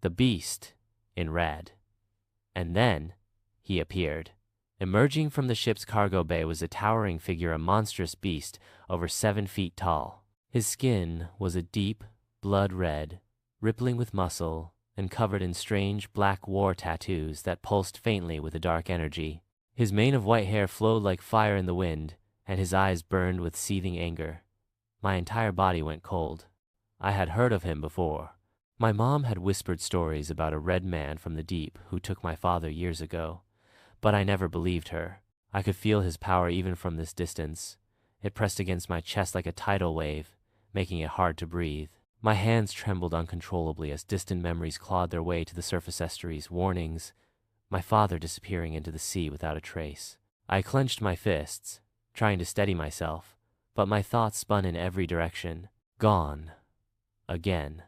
The beast in red. And then he appeared. Emerging from the ship's cargo bay was a towering figure, a monstrous beast over 7 feet tall. His skin was a deep blood red, rippling with muscle, and covered in strange black war tattoos that pulsed faintly with a dark energy. His mane of white hair flowed like fire in the wind, and his eyes burned with seething anger. My entire body went cold. I had heard of him before. My mom had whispered stories about a red man from the deep who took my father years ago, but I never believed her. I could feel his power even from this distance. It pressed against my chest like a tidal wave, making it hard to breathe. My hands trembled uncontrollably as distant memories clawed their way to the surface estuaries, warnings, my father disappearing into the sea without a trace. I clenched my fists, trying to steady myself, but my thoughts spun in every direction. Gone. Again.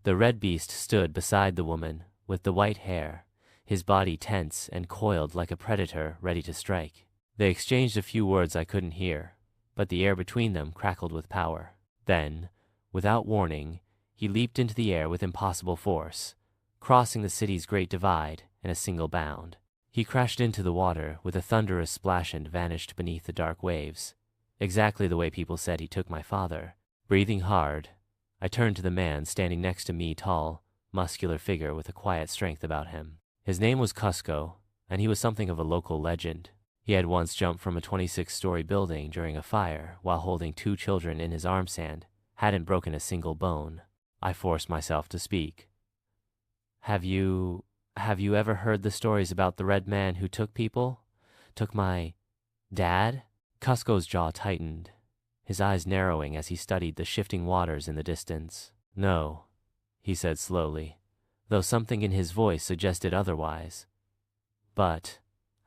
The red beast stood beside the woman, with the white hair, his body tense and coiled like a predator ready to strike. They exchanged a few words I couldn't hear, but the air between them crackled with power. Then, without warning, he leaped into the air with impossible force, crossing the city's great divide in a single bound. He crashed into the water with a thunderous splash and vanished beneath the dark waves, exactly the way people said he took my father. Breathing hard, I turned to the man standing next to me, tall, muscular figure with a quiet strength about him. His name was Cusco, and he was something of a local legend. He had once jumped from a 26-story building during a fire while holding 2 children in his arms and hadn't broken a single bone. I forced myself to speak. Have you ever heard the stories about the red man who took people? Took my dad? Cusco's jaw tightened, his eyes narrowing as he studied the shifting waters in the distance. No, he said slowly, though something in his voice suggested otherwise. But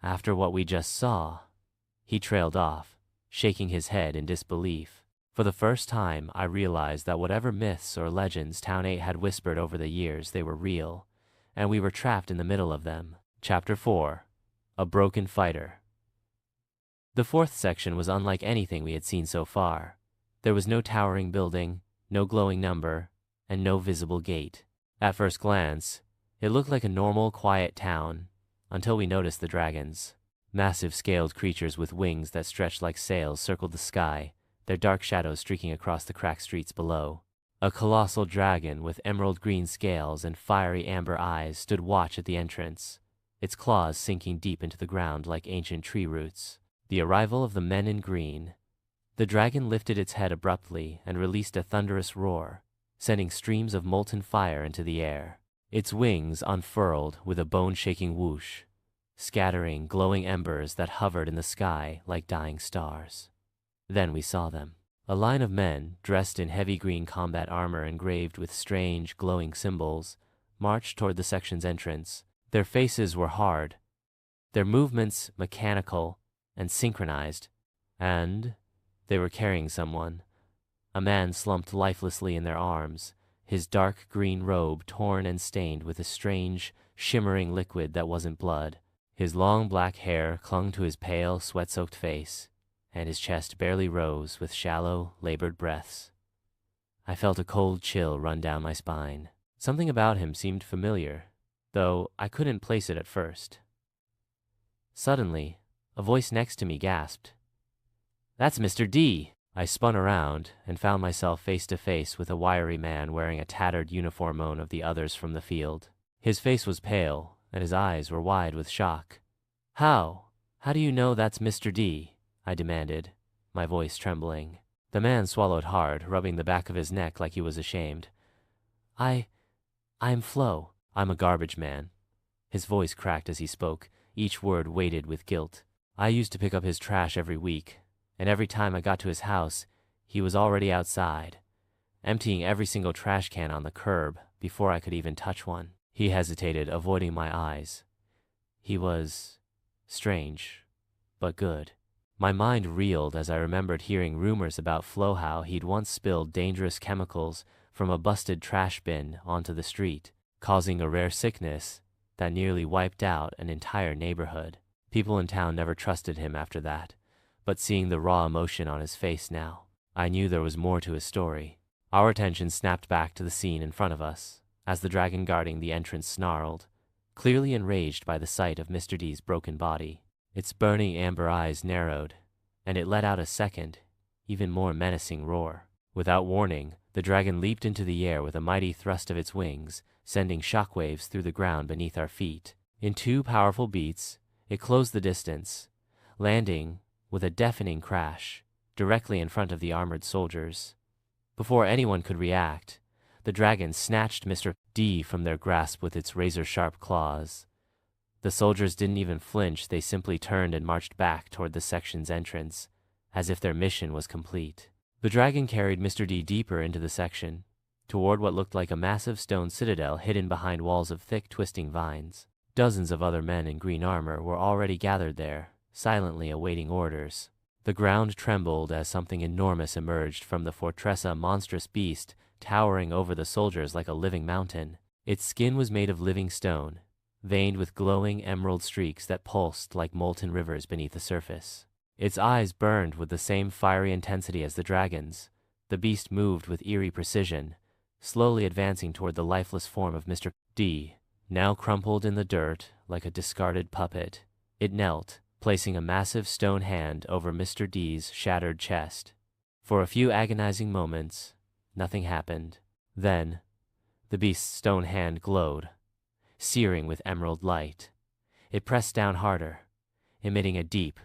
after what we just saw, he trailed off, shaking his head in disbelief. For the first time, I realized that whatever myths or legends Town 8 had whispered over the years, they were real, and we were trapped in the middle of them. Chapter 4. A Broken Fighter. The 4th section was unlike anything we had seen so far. There was no towering building, no glowing number, and no visible gate. At first glance, it looked like a normal, quiet town, until we noticed the dragons. Massive scaled creatures with wings that stretched like sails circled the sky, their dark shadows streaking across the cracked streets below. A colossal dragon with emerald green scales and fiery amber eyes stood watch at the entrance, its claws sinking deep into the ground like ancient tree roots. The arrival of the men in green. The dragon lifted its head abruptly and released a thunderous roar, sending streams of molten fire into the air. Its wings unfurled with a bone-shaking whoosh, scattering glowing embers that hovered in the sky like dying stars. Then we saw them. A line of men, dressed in heavy green combat armor engraved with strange, glowing symbols, marched toward the section's entrance. Their faces were hard, their movements mechanical and synchronized, and they were carrying someone. A man slumped lifelessly in their arms, his dark green robe torn and stained with a strange, shimmering liquid that wasn't blood. His long black hair clung to his pale, sweat-soaked face, and his chest barely rose with shallow, labored breaths. I felt a cold chill run down my spine. Something about him seemed familiar, though I couldn't place it at first. Suddenly, a voice next to me gasped, "That's Mr. D!" I spun around and found myself face to face with a wiry man wearing a tattered uniform known of the others from the field. His face was pale, and his eyes were wide with shock. How do you know that's Mr. D?" I demanded, my voice trembling. The man swallowed hard, rubbing the back of his neck like he was ashamed. I'm Flo. I'm a garbage man." His voice cracked as he spoke, each word weighted with guilt. I used to pick up his trash every week, and every time I got to his house, he was already outside, emptying every single trash can on the curb before I could even touch one. He hesitated, avoiding my eyes. He was strange, but good. My mind reeled as I remembered hearing rumors about Flo, how he'd once spilled dangerous chemicals from a busted trash bin onto the street, causing a rare sickness that nearly wiped out an entire neighborhood. People in town never trusted him after that, but seeing the raw emotion on his face now, I knew there was more to his story. Our attention snapped back to the scene in front of us. as the dragon guarding the entrance snarled, clearly enraged by the sight of Mr. D's broken body. Its burning amber eyes narrowed, and it let out a second, even more menacing roar. Without warning, the dragon leaped into the air with a mighty thrust of its wings, sending shockwaves through the ground beneath our feet. In 2 powerful beats, it closed the distance, landing with a deafening crash directly in front of the armored soldiers. Before anyone could react, the dragon snatched Mr. D from their grasp with its razor-sharp claws. The soldiers didn't even flinch, they simply turned and marched back toward the section's entrance, as if their mission was complete. The dragon carried Mr. D deeper into the section, toward what looked like a massive stone citadel hidden behind walls of thick, twisting vines. Dozens of other men in green armor were already gathered there, silently awaiting orders. The ground trembled as something enormous emerged from the fortress, a monstrous beast towering over the soldiers like a living mountain. Its skin was made of living stone, veined with glowing emerald streaks that pulsed like molten rivers beneath the surface. Its eyes burned with the same fiery intensity as the dragon's. The beast moved with eerie precision, slowly advancing toward the lifeless form of Mr. D, now crumpled in the dirt like a discarded puppet. It knelt, placing a massive stone hand over Mr. D's shattered chest. For a few agonizing moments, nothing happened. Then, the beast's stone hand glowed, searing with emerald light. It pressed down harder, emitting a deep,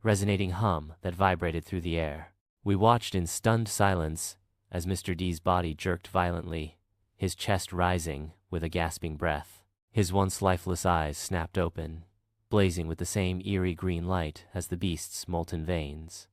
resonating hum that vibrated through the air. We watched in stunned silence as Mr. D's body jerked violently, his chest rising with a gasping breath. His once lifeless eyes snapped open, blazing with the same eerie green light as the beast's molten veins.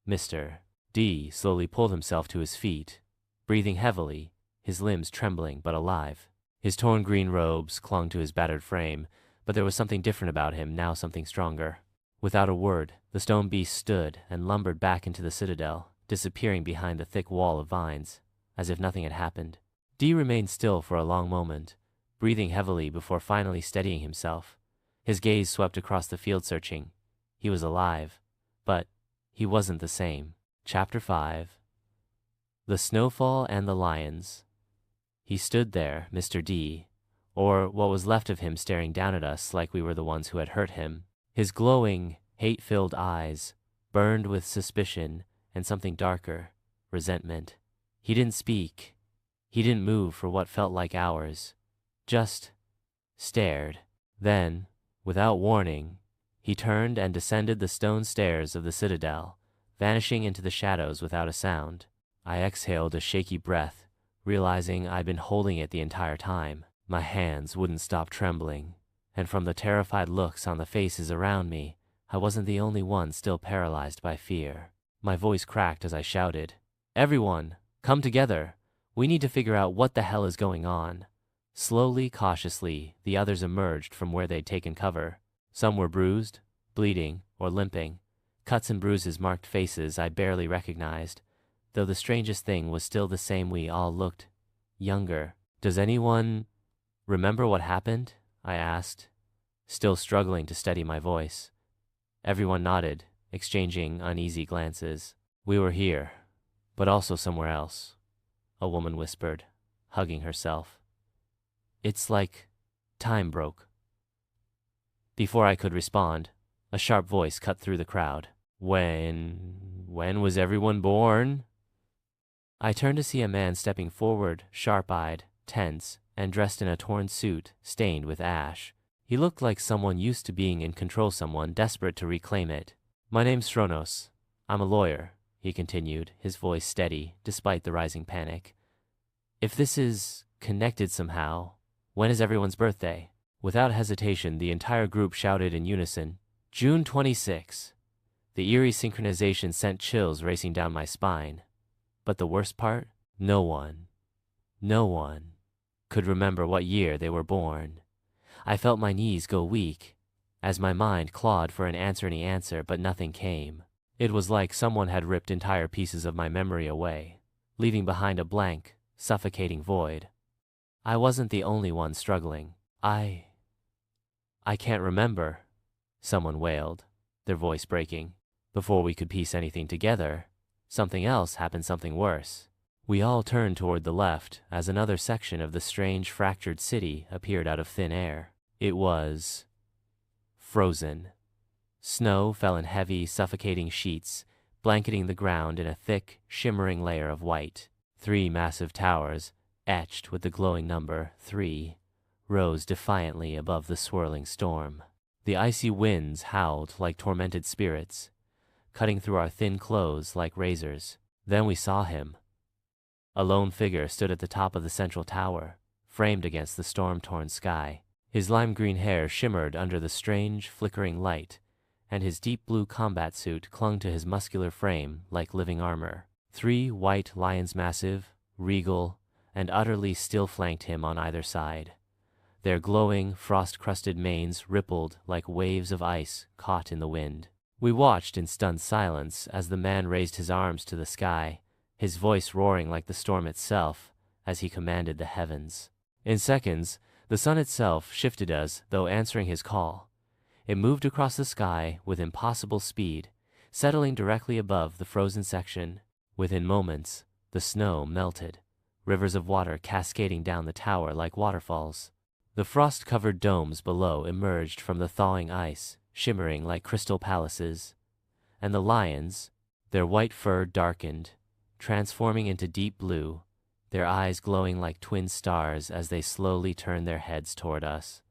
Mr. D slowly pulled himself to his feet, breathing heavily, his limbs trembling but alive. His torn green robes clung to his battered frame, but there was something different about him, now something stronger. Without a word, the stone beast stood and lumbered back into the citadel, disappearing behind the thick wall of vines, as if nothing had happened. D remained still for a long moment, breathing heavily before finally steadying himself. His gaze swept across the field, searching. He was alive, but he wasn't the same. Chapter 5. The Snowfall and the Lions. He stood there, Mr. D, or what was left of him, staring down at us like we were the ones who had hurt him. His glowing, hate-filled eyes burned with suspicion and something darker, resentment. He didn't speak. He didn't move for what felt like hours. Just stared. Then, without warning, he turned and descended the stone stairs of the citadel, vanishing into the shadows without a sound. I exhaled a shaky breath, realizing I'd been holding it the entire time. My hands wouldn't stop trembling, and from the terrified looks on the faces around me, I wasn't the only one still paralyzed by fear. My voice cracked as I shouted, "Everyone, come together! We need to figure out what the hell is going on." Slowly, cautiously, the others emerged from where they'd taken cover. Some were bruised, bleeding, or limping. Cuts and bruises marked faces I barely recognized, though the strangest thing was still the same: we all looked younger. "Does anyone remember what happened?" I asked, still struggling to steady my voice. Everyone nodded, exchanging uneasy glances. "We were here, but also somewhere else," a woman whispered, hugging herself. "It's like time broke." Before I could respond, a sharp voice cut through the crowd. When was everyone born?" I turned to see a man stepping forward, sharp-eyed, tense, and dressed in a torn suit stained with ash. He looked like someone used to being in control, someone desperate to reclaim it. "My name's Sronos. I'm a lawyer," he continued, his voice steady despite the rising panic. "If this is connected somehow, when is everyone's birthday?" Without hesitation, the entire group shouted in unison, "June 26. The eerie synchronization sent chills racing down my spine. But the worst part? No one could remember what year they were born. I felt my knees go weak as my mind clawed for an answer, but nothing came. It was like someone had ripped entire pieces of my memory away, leaving behind a blank, suffocating void. I wasn't the only one struggling. I can't remember," someone wailed, their voice breaking. Before we could piece anything together, something else happened, something worse. We all turned toward the left as another section of the strange fractured city appeared out of thin air. It was frozen. Snow fell in heavy, suffocating sheets, blanketing the ground in a thick, shimmering layer of white. 3 massive towers, etched with the glowing number 3, rose defiantly above the swirling storm. The icy winds howled like tormented spirits, cutting through our thin clothes like razors. Then we saw him. A lone figure stood at the top of the central tower, framed against the storm-torn sky. His lime-green hair shimmered under the strange, flickering light, and his deep blue combat suit clung to his muscular frame like living armor. 3 white lions, massive, regal, and utterly still, flanked him on either side. Their glowing, frost-crusted manes rippled like waves of ice caught in the wind. We watched in stunned silence as the man raised his arms to the sky, his voice roaring like the storm itself as he commanded the heavens. In seconds, the sun itself shifted as though answering his call. It moved across the sky with impossible speed, settling directly above the frozen section. Within moments, the snow melted, rivers of water cascading down the tower like waterfalls. The frost-covered domes below emerged from the thawing ice, shimmering like crystal palaces. And the lions, their white fur darkened, transforming into deep blue, their eyes glowing like twin stars as they slowly turned their heads toward us.